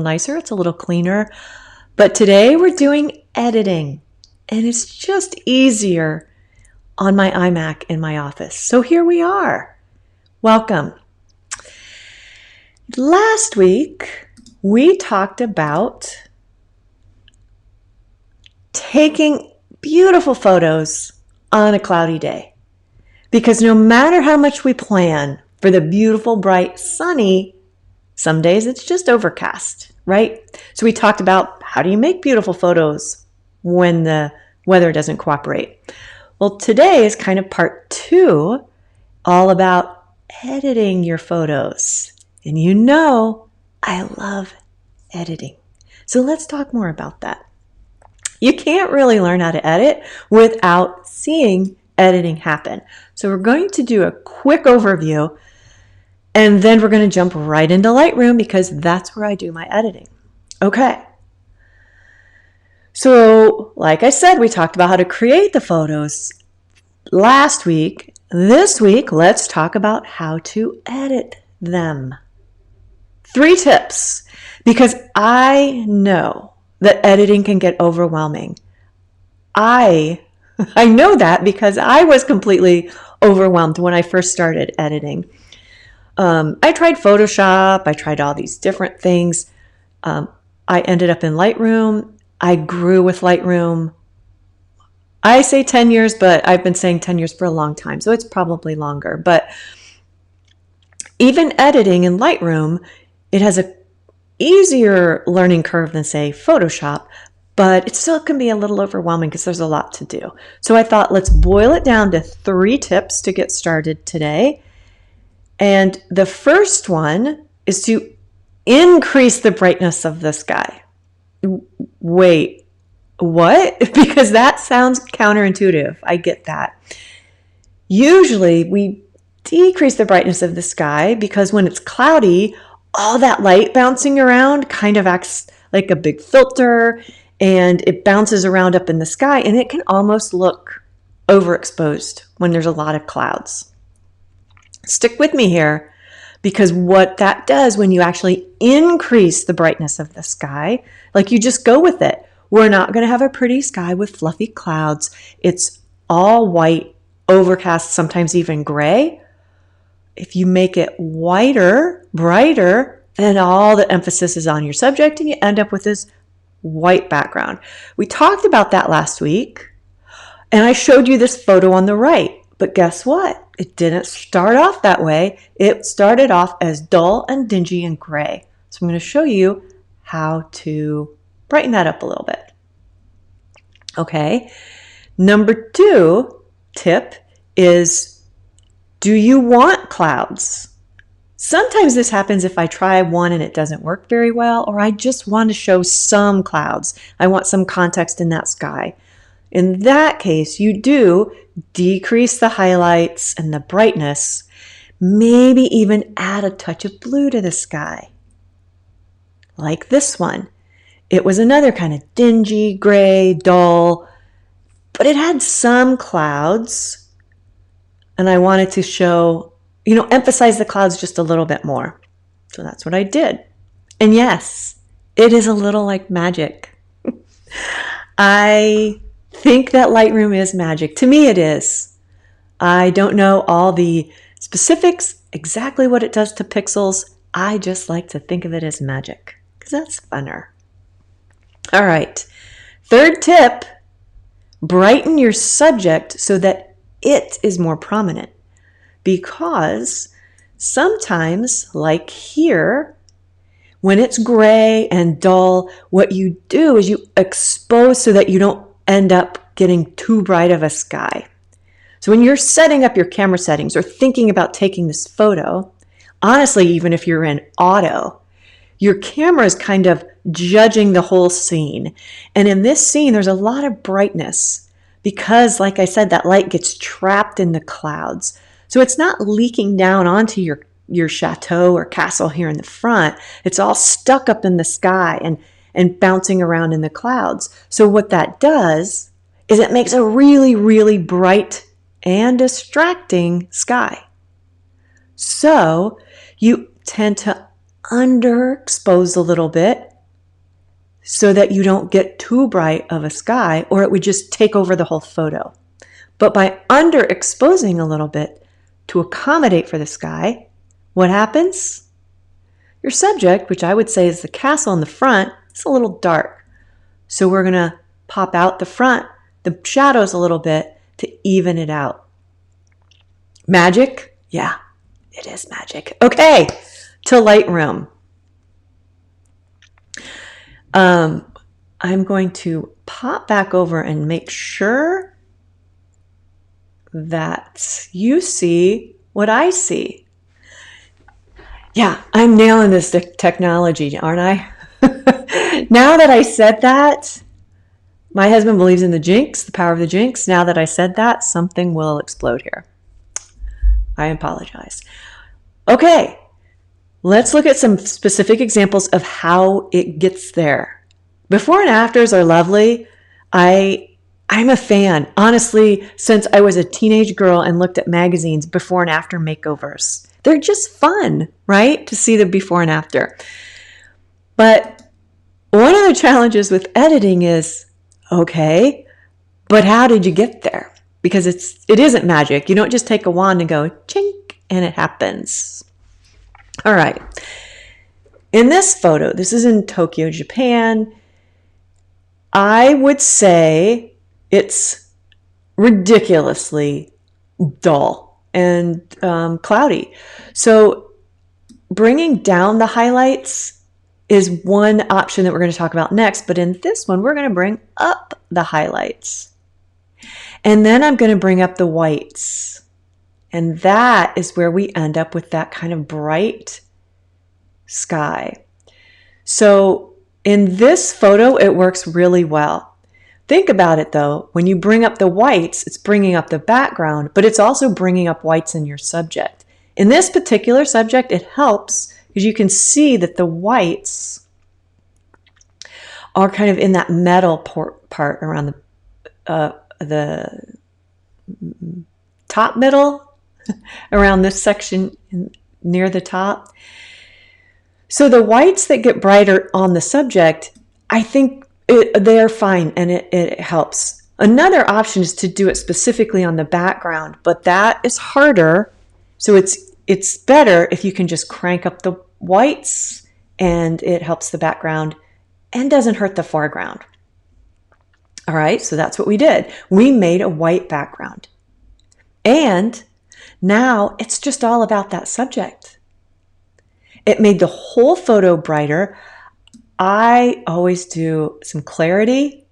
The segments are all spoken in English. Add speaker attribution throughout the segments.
Speaker 1: nicer, it's a little cleaner. But today we're doing editing, and it's just easier on my iMac in my office. So here we are. Welcome. Last week, we talked about taking beautiful photos on a cloudy day. Because no matter how much we plan for the beautiful, bright, sunny, some days it's just overcast, right? So we talked about how do you make beautiful photos when the weather doesn't cooperate. Well, today is kind of part 2, all about editing your photos. And you know, I love editing. So let's talk more about that. You can't really learn how to edit without seeing editing happen. So we're going to do a quick overview, and then we're going to jump right into Lightroom because that's where I do my editing. Okay. So, like I said, we talked about how to create the photos last week. This week, let's talk about how to edit them. 3 tips, because I know that editing can get overwhelming. I know that because I was completely overwhelmed when I first started editing. I tried Photoshop. I tried all these different things. I ended up in Lightroom. I grew with Lightroom. I say 10 years, but I've been saying 10 years for a long time, so it's probably longer. But even editing in Lightroom, it has a easier learning curve than, say, Photoshop, but it still can be a little overwhelming because there's a lot to do. So I thought, let's boil it down to 3 tips to get started today. And the first one is to increase the brightness of the sky. Wait, what? Because that sounds counterintuitive. I get that. Usually we decrease the brightness of the sky because when it's cloudy, all that light bouncing around kind of acts like a big filter, and it bounces around up in the sky, and it can almost look overexposed when there's a lot of clouds. Stick with me here, because what that does when you actually increase the brightness of the sky, like you just go with it. We're not going to have a pretty sky with fluffy clouds. It's all white, overcast, sometimes even gray. If you make it whiter, brighter, then all the emphasis is on your subject and you end up with this white background. We talked about that last week, and I showed you this photo on the right. But guess what? It didn't start off that way. It started off as dull and dingy and gray. So I'm going to show you how to brighten that up a little bit. Okay. Number 2 tip is, do you want clouds? Sometimes this happens if I try one and it doesn't work very well, or I just want to show some clouds. I want some context in that sky. In that case, you do decrease the highlights and the brightness, maybe even add a touch of blue to the sky. Like this one. It was another kind of dingy, gray, dull, but it had some clouds. And I wanted to show, emphasize the clouds just a little bit more. So that's what I did. And yes, it is a little like magic. I think that Lightroom is magic. To me, it is. I don't know all the specifics, exactly what it does to pixels. I just like to think of it as magic because that's funner. All right. 3rd tip, brighten your subject so that it is more prominent, because sometimes, like here, when it's gray and dull, what you do is you expose so that you don't end up getting too bright of a sky. So when you're setting up your camera settings or thinking about taking this photo, honestly, even if you're in auto, your camera is kind of judging the whole scene. And in this scene, there's a lot of brightness because, like I said, that light gets trapped in the clouds. So it's not leaking down onto your chateau or castle here in the front. It's all stuck up in the sky and bouncing around in the clouds. So what that does is it makes a really, really bright and distracting sky. So you tend to underexpose a little bit so that you don't get too bright of a sky, or it would just take over the whole photo. But by underexposing a little bit to accommodate for the sky, what happens? Your subject, which I would say is the castle in the front, is a little dark. So we're going to pop out the front, the shadows a little bit to even it out. Magic? Yeah, it is magic. Okay, to Lightroom. I'm going to pop back over and make sure that you see what I see. Yeah, I'm nailing this technology, aren't I? Now that I said that, my husband believes in the jinx, the power of the jinx. Now that I said that, something will explode here. I apologize. Okay, let's look at some specific examples of how it gets there. Before and afters are lovely. I'm a fan, honestly, since I was a teenage girl and looked at magazines before and after makeovers. They're just fun, right? To see the before and after. But one of the challenges with editing is, okay, but how did you get there? Because it isn't magic. You don't just take a wand and go chink and it happens. All right. In this photo, this is in Tokyo, Japan. I would say it's ridiculously dull and cloudy. So bringing down the highlights is one option that we're going to talk about next. But in this one, we're going to bring up the highlights. And then I'm going to bring up the whites. And that is where we end up with that kind of bright sky. So in this photo, it works really well. Think about it though. When you bring up the whites, it's bringing up the background, but it's also bringing up whites in your subject. In this particular subject, it helps because you can see that the whites are kind of in that metal part around the top middle, around this section near the top. So the whites that get brighter on the subject, I think they're fine and it helps. Another option is to do it specifically on the background, but that is harder. So it's better if you can just crank up the whites and it helps the background and doesn't hurt the foreground. All right, so that's what we did. We made a white background. And now it's just all about that subject. It made the whole photo brighter. I always do some clarity.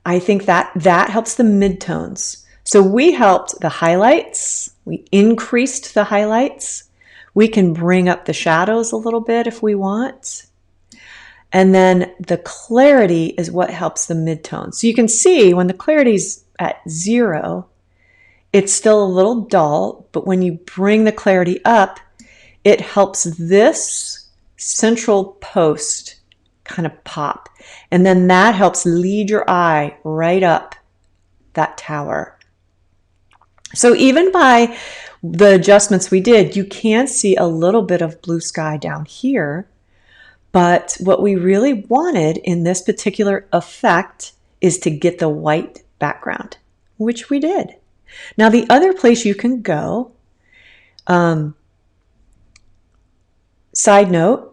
Speaker 1: I think that helps the midtones. So we helped the highlights. We increased the highlights. We can bring up the shadows a little bit if we want. And then the clarity is what helps the midtones. So you can see when the clarity's at 0, it's still a little dull, but when you bring the clarity up, it helps this central post kind of pop. And then that helps lead your eye right up that tower. So even by the adjustments we did, you can see a little bit of blue sky down here. But what we really wanted in this particular effect is to get the white background, which we did. Now, the other place you can go, side note,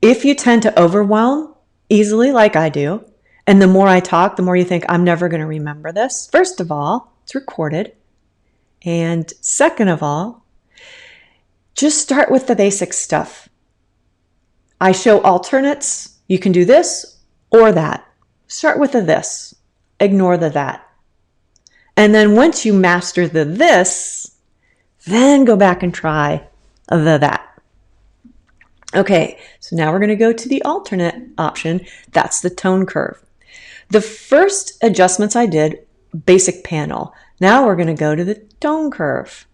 Speaker 1: if you tend to overwhelm easily like I do, and the more I talk, the more you think, I'm never going to remember this. First of all, it's recorded. And second of all, just start with the basic stuff. I show alternates. You can do this or that. Start with the this. Ignore the that. And then once you master the this, then go back and try the that. Okay, so now we're going to go to the alternate option. That's the tone curve. The first adjustments I did, basic panel. Now we're going to go to the tone curve.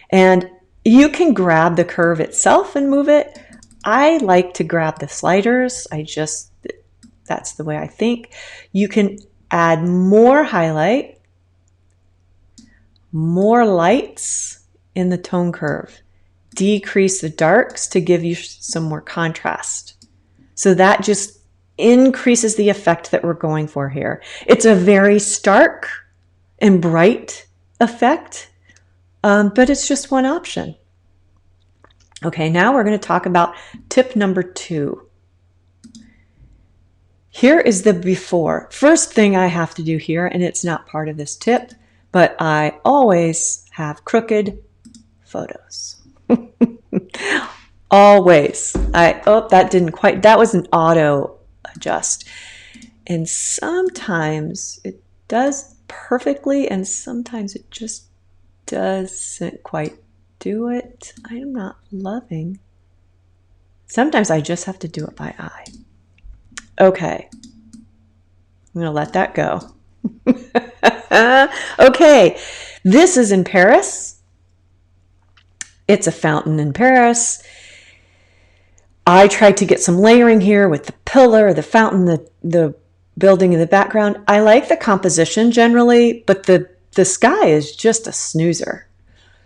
Speaker 1: And you can grab the curve itself and move it. I like to grab the sliders. That's the way I think. You can add more highlight, more lights in the tone curve. Decrease the darks to give you some more contrast. So that just increases the effect that we're going for here. It's a very stark and bright effect, but it's just one option. Okay, now we're going to talk about tip number 2. Here is the before. First thing I have to do here, and it's not part of this tip, but I always have crooked photos. Always. That was an auto adjust. And sometimes it does perfectly, and sometimes it just doesn't quite do it. I'm not loving. Sometimes I just have to do it by eye. Okay. I'm going to let that go. Okay. This is in Paris. It's a fountain in Paris. I tried to get some layering here with the pillar, the fountain, the building in the background. I like the composition generally, but the sky is just a snoozer.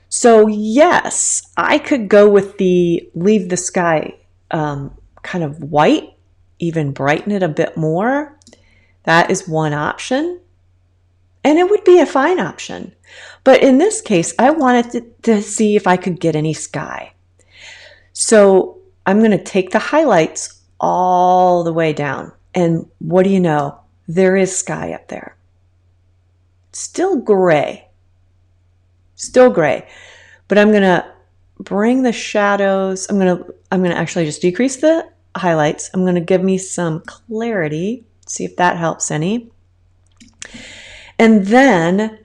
Speaker 1: So yes, I could go with leave the sky kind of white, even brighten it a bit more. That is one option. And it would be a fine option. But in this case, I wanted to see if I could get any sky. So I'm going to take the highlights all the way down. And what do you know? There is sky up there. Still gray. Still gray. But I'm going to bring the shadows. I'm going to actually just decrease the highlights. I'm going to give me some clarity. See if that helps any. And then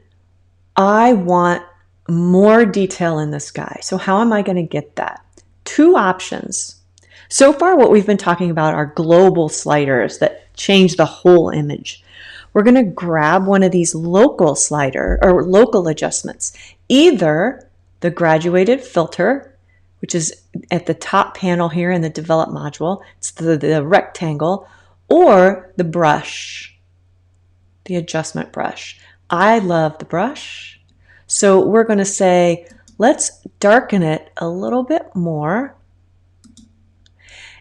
Speaker 1: I want more detail in the sky. So how am I going to get that? 2 options. So far, what we've been talking about are global sliders that change the whole image. We're going to grab one of these local slider or local adjustments, either the graduated filter, which is at the top panel here in the develop module. It's the rectangle, or the brush, the adjustment brush. I love the brush. So we're going to say, let's darken it a little bit more.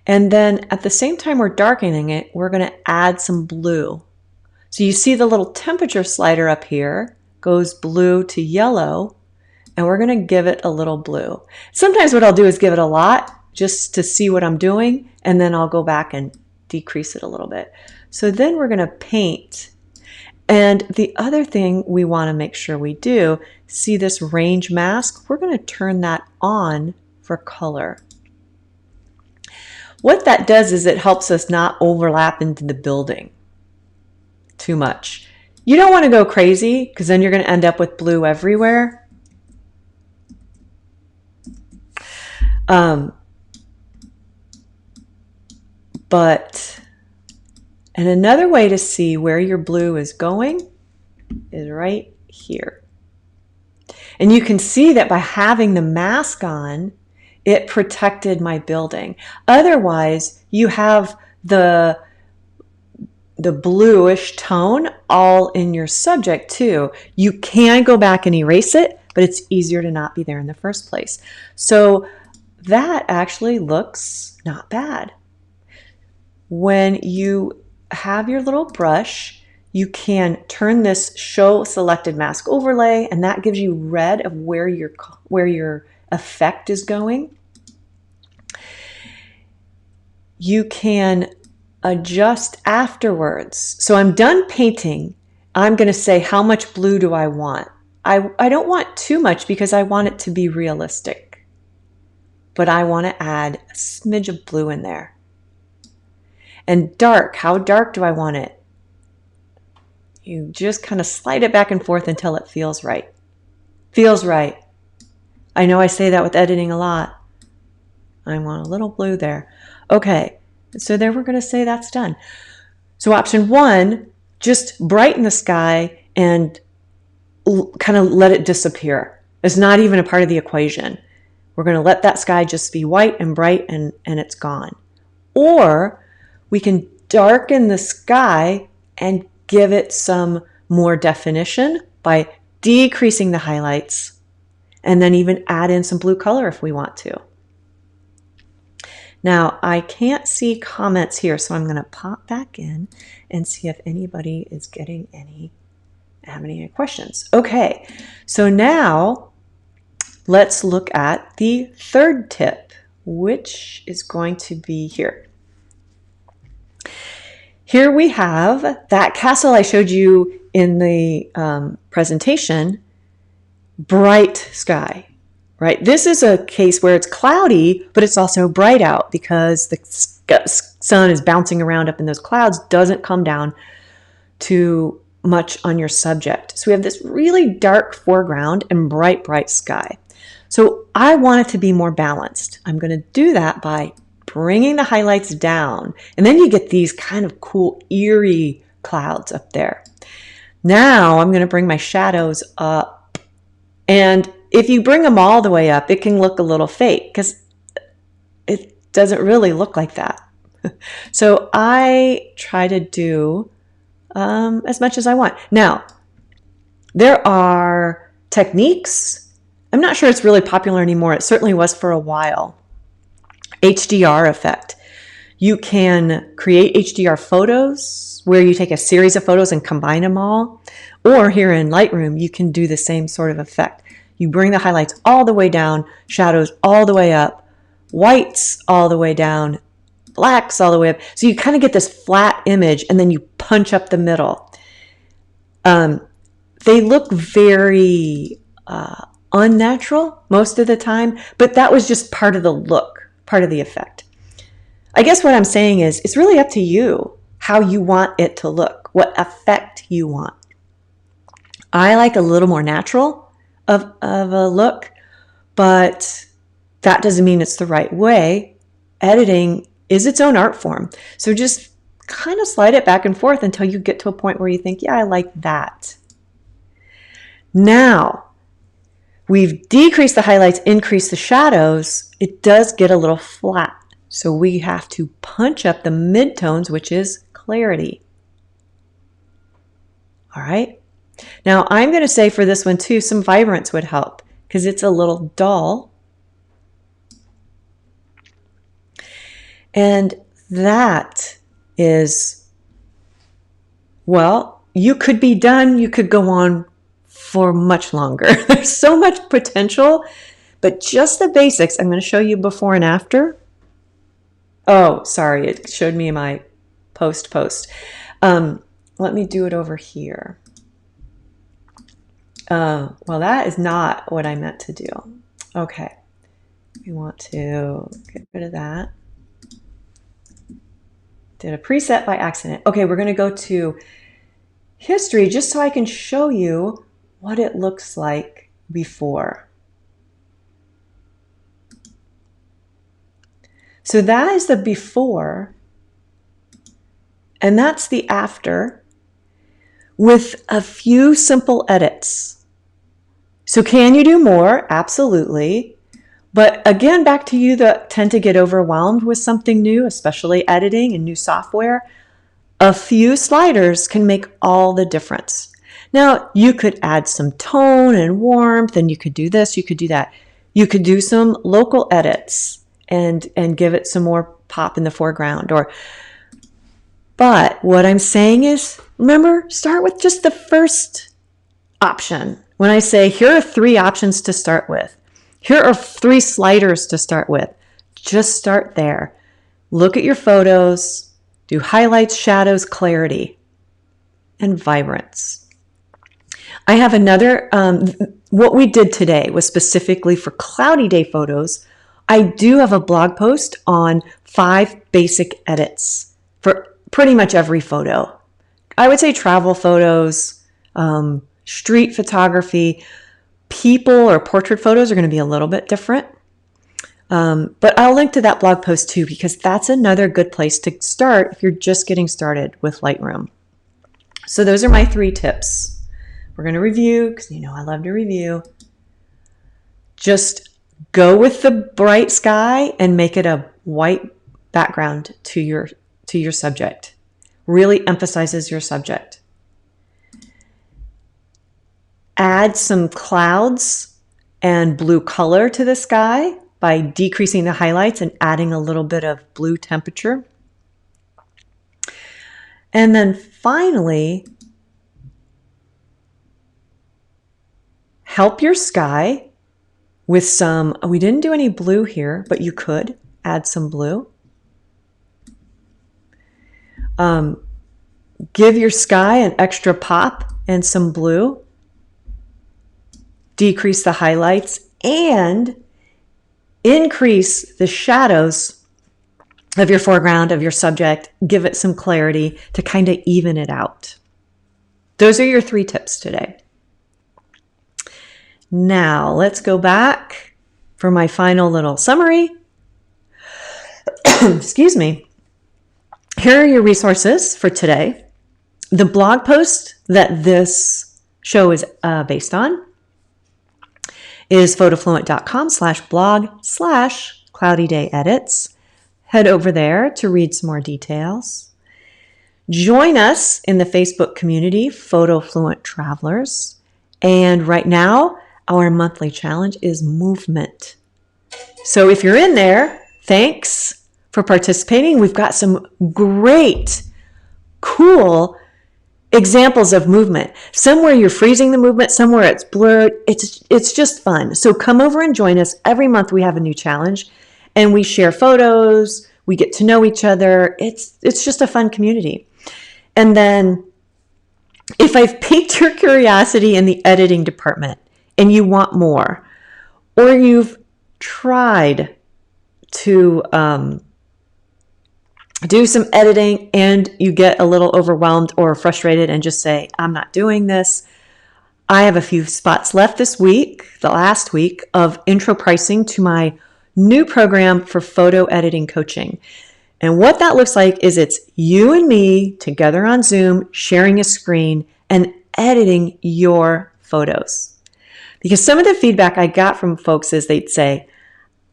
Speaker 1: And then at the same time we're darkening it, we're going to add some blue. So you see the little temperature slider up here goes blue to yellow, and we're going to give it a little blue. Sometimes what I'll do is give it a lot just to see what I'm doing, and then I'll go back and decrease it a little bit. So then we're going to paint. And the other thing we want to make sure we do, see this range mask? We're going to turn that on for color. What that does is it helps us not overlap into the building too much. You don't want to go crazy because then you're going to end up with blue everywhere. And another way to see where your blue is going is right here. And you can see that by having the mask on, it protected my building. Otherwise, you have the bluish tone all in your subject too. You can go back and erase it, but it's easier to not be there in the first place. So that actually looks not bad. When you have your little brush, you can turn this show selected mask overlay, and that gives you red of where your effect is going. You can adjust afterwards. So I'm done painting. I'm going to say, how much blue do I want? I don't want too much because I want it to be realistic, but I want to add a smidge of blue in there. And dark, how dark do I want it? You just kind of slide it back and forth until it feels right. Feels right. I know I say that with editing a lot. I want a little blue there. Okay, so there we're going to say that's done. So option 1, just brighten the sky and kind of let it disappear. It's not even a part of the equation. We're going to let that sky just be white and bright and it's gone. Or we can darken the sky and give it some more definition by decreasing the highlights and then even add in some blue color if we want to. Now, I can't see comments here, so I'm going to pop back in and see if anybody is getting have any questions. Okay, so now let's look at the third tip, which is going to be here. Here we have that castle I showed you in the presentation, bright sky, right? This is a case where it's cloudy, but it's also bright out because the sun is bouncing around up in those clouds, doesn't come down too much on your subject. So we have this really dark foreground and bright, bright sky. So I want it to be more balanced. I'm going to do that by bringing the highlights down. And then you get these kind of cool, eerie clouds up there. Now I'm going to bring my shadows up. And if you bring them all the way up, it can look a little fake because it doesn't really look like that. So I try to do as much as I want. Now, there are techniques. I'm not sure it's really popular anymore. It certainly was for a while. HDR effect. You can create HDR photos where you take a series of photos and combine them all. Or here in Lightroom, you can do the same sort of effect. You bring the highlights all the way down, shadows all the way up, whites all the way down, blacks all the way up. So you kind of get this flat image and then you punch up the middle. They look very unnatural most of the time, but that was just part of the look, part of the effect. I guess what I'm saying is it's really up to you how you want it to look, what effect you want. I like a little more natural of a look, but that doesn't mean it's the right way. Editing is its own art form. So just kind of slide it back and forth until you get to a point where you think, yeah, I like that. Now, we've decreased the highlights, increased the shadows. It does get a little flat. So we have to punch up the midtones, which is clarity. All right. Now I'm going to say for this one too, some vibrance would help because it's a little dull. And that is, well, you could be done. You could go on for much longer. There's so much potential, but just the basics. I'm going to show you before and after. Oh, sorry. It showed me my post. Let me do it over here. Well, that is not what I meant to do. Okay. We want to get rid of that. Did a preset by accident. Okay, we're going to go to history just so I can show you what it looks like before. So that is the before, and that's the after with a few simple edits. So can you do more? Absolutely. But again, back to you that tend to get overwhelmed with something new, especially editing and new software. A few sliders can make all the difference. Now, you could add some tone and warmth, and you could do this, you could do that. You could do some local edits and give it some more pop in the foreground. But what I'm saying is, remember, start with just the first option. When I say, here are 3 options to start with. Here are 3 sliders to start with. Just start there. Look at your photos, do highlights, shadows, clarity, and vibrance. I have another, what we did today was specifically for cloudy day photos. I do have a blog post on 5 basic edits for pretty much every photo. I would say travel photos, street photography, people or portrait photos are going to be a little bit different. But I'll link to that blog post too, because that's another good place to start if you're just getting started with Lightroom. So those are my 3 tips. We're going to review, because you know I love to review. Just go with the bright sky and make it a white background to your subject. Really emphasizes your subject. Add some clouds and blue color to the sky by decreasing the highlights and adding a little bit of blue temperature. And then finally, help your sky with some, we didn't do any blue here, but you could add some blue. Give your sky an extra pop and some blue. Decrease the highlights and increase the shadows of your foreground, of your subject. Give it some clarity to kind of even it out. Those are your 3 tips today. Now let's go back for my final little summary. Excuse me. Here are your resources for today. The blog post that this show is based on is photofluent.com/blog/cloudydayedits. Head over there to read some more details. Join us in the Facebook community, Photo Fluent Travelers. And right now, our monthly challenge is movement. So if you're in there, thanks for participating. We've got some great, cool examples of movement. Somewhere you're freezing the movement, somewhere it's blurred. It's just fun. So come over and join us. Every month we have a new challenge and we share photos. We get to know each other. It's just a fun community. And then if I've piqued your curiosity in the editing department and you want more, or you've tried to do some editing and you get a little overwhelmed or frustrated and just say, I'm not doing this. I have a few spots left this week, the last week, of intro pricing to my new program for photo editing coaching. And what that looks like is it's you and me together on Zoom, sharing a screen and editing your photos. Because some of the feedback I got from folks is they'd say,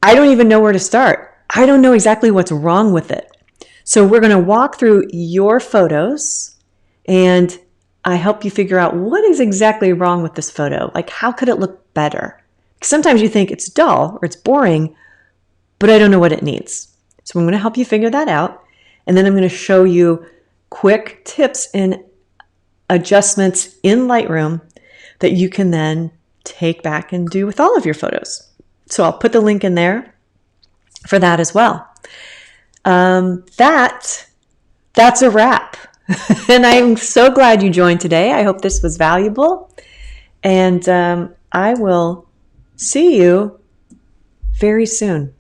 Speaker 1: I don't even know where to start. I don't know exactly what's wrong with it. So we're going to walk through your photos and I help you figure out what is exactly wrong with this photo. Like, how could it look better? Because sometimes you think it's dull or it's boring, but I don't know what it needs. So I'm going to help you figure that out. And then I'm going to show you quick tips and adjustments in Lightroom that you can then take back and do with all of your photos. So I'll put the link in there for that as well. That's a wrap. And I'm so glad you joined today. I hope this was valuable. And I will see you very soon.